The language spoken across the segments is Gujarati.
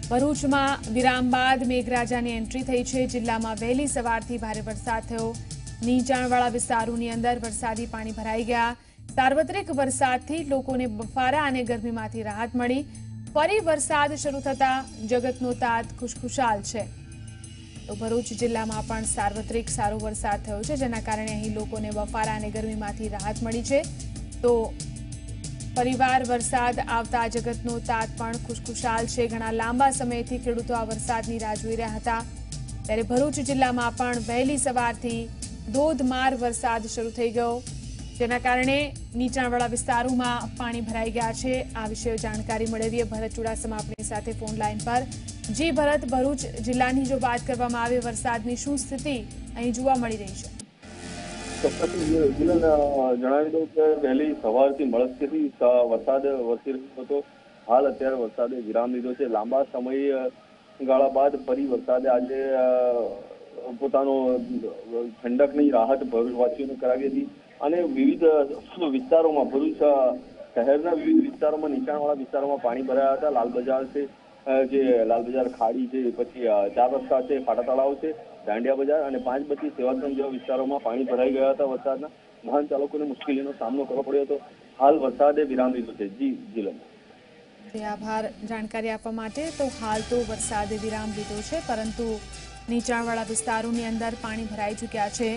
ભરૂચમાં વિરામ બાદ મેઘરાજાની એન્ટ્રી થઈ છે। જિલ્લામાં વહેલી સવારથી ભારે વરસાદ થયો। નીચાણવાળા વિસ્તારોની અંદર વરસાદી પાણી ભરાઈ ગયા। સાર્વત્રિક વરસાદથી લોકોને બફારા અને ગરમીમાંથી રાહત મળી। ફરી વરસાદ શરૂ થતા જગતનો તાત ખુશખુશાલ છે। તો ભરૂચ જિલ્લામાં પણ સાર્વત્રિક સારો વરસાદ થયો છે, જેના કારણે અહીં લોકોને બફારા અને ગરમીમાંથી રાહત મળી છે। તો પરિવાર વરસાદ આવતા જગતનો તાત પણ ખુશખુશાલ છે। ઘણા લાંબા સમયથી ખેડૂતો આ વરસાદની રાહ જોઈ રહ્યા હતા, ત્યારે ભરૂચ જિલ્લામાં પણ વહેલી સવારથી ધોધમાર વરસાદ શરૂ થઈ ગયો, જેના કારણે નીચાણવાળા વિસ્તારોમાં પાણી ભરાઈ ગયા છે। આ વિશે જાણકારી મેળવીએ ભરત ચુડાસમા આપણી સાથે ફોન લાઈન પર। જી ભરત, ભરૂચ જિલ્લાની જો વાત કરવામાં આવે વરસાદની શું સ્થિતિ અહીં જોવા મળી રહી છે? જણાવી દઉં કે વહેલી સવારથી મળસ્તીથી વરસાદ વરસી રહ્યો હતો। હાલ અત્યારે વરસાદે વિરામ લીધો છે। લાંબા સમય ગાળા બાદ ફરી વરસાદે આજે પોતાનો ઠંડકની રાહત ભરૂચવાસીઓને કરાવી હતી અને વિવિધ વિસ્તારોમાં ભરૂચ શહેરના વિવિધ વિસ્તારોમાં નીચાણવાળા વિસ્તારોમાં પાણી ભરાયા હતા। લાલ બજાર છે, જે લાલ બજાર ખાડી છે, પછી 4 રસ્તા છે, ફાટા તળાવ છે, દાંડિયા બજાર અને 5 બત્તી સેવાસન જેવા વિસ્તારોમાં પાણી ભરાઈ ગયા હતા। વરસાદના વાહન ચાલકોને મુશ્કેલીનો સામનો કરવો પડ્યો હતો। હાલ વરસાદે વિરામ લીધો છે। જી આભાર જાણકારી આપવા માટે। તો હાલ તો વરસાદે વિરામ લીધો છે, પરંતુ નીચાણવાળા વિસ્તારોની અંદર પાણી ભરાઈ ચૂક્યા છે।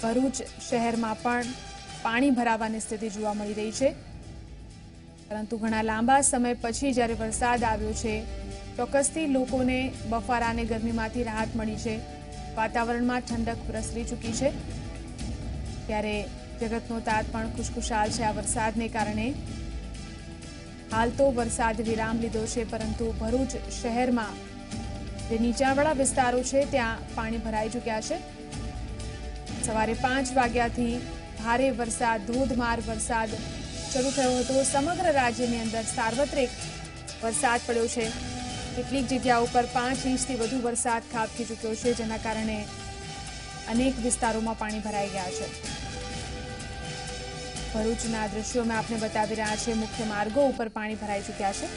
ભરૂચ શહેરમાં પણ પાણી ભરાવાની સ્થિતિ જોવા મળી રહી છે, પરંતુ ઘણા લાંબા સમય પછી જ્યારે વરસાદ આવ્યો છે, ચોક્કસથી લોકોને બફારા અને ગરમીમાંથી રાહત મળી છે। વાતાવરણમાં ઠંડક પ્રસરી ચૂકી છે, ત્યારે જગતનો તાત પણ ખુશખુશાલ છે આ વરસાદને કારણે। હાલ તો વરસાદ વિરામ લીધો છે, પરંતુ ભરૂચ શહેરમાં જે નીચાણવાળા વિસ્તારો છે ત્યાં પાણી ભરાઈ ચૂક્યા છે। સવારે 5 વાગ્યાથી ભારે વરસાદ, ધોધમાર વરસાદ શરૂ થયો હતો। સમગ્ર રાજ્યની અંદર સાર્વત્રિક વરસાદ પડ્યો છે। કેટલીક જગ્યાઓ પર 5 ઇંચથી વધુ વરસાદ ખાબકી ચૂક્યો છે, જેના કારણે અનેક વિસ્તારોમાં પાણી ભરાઈ ગયા છે। ભરૂચના દ્રશ્યો મેં આપને બતાવી રહ્યા છે। મુખ્ય માર્ગો ઉપર પાણી ભરાઈ ચૂક્યા છે।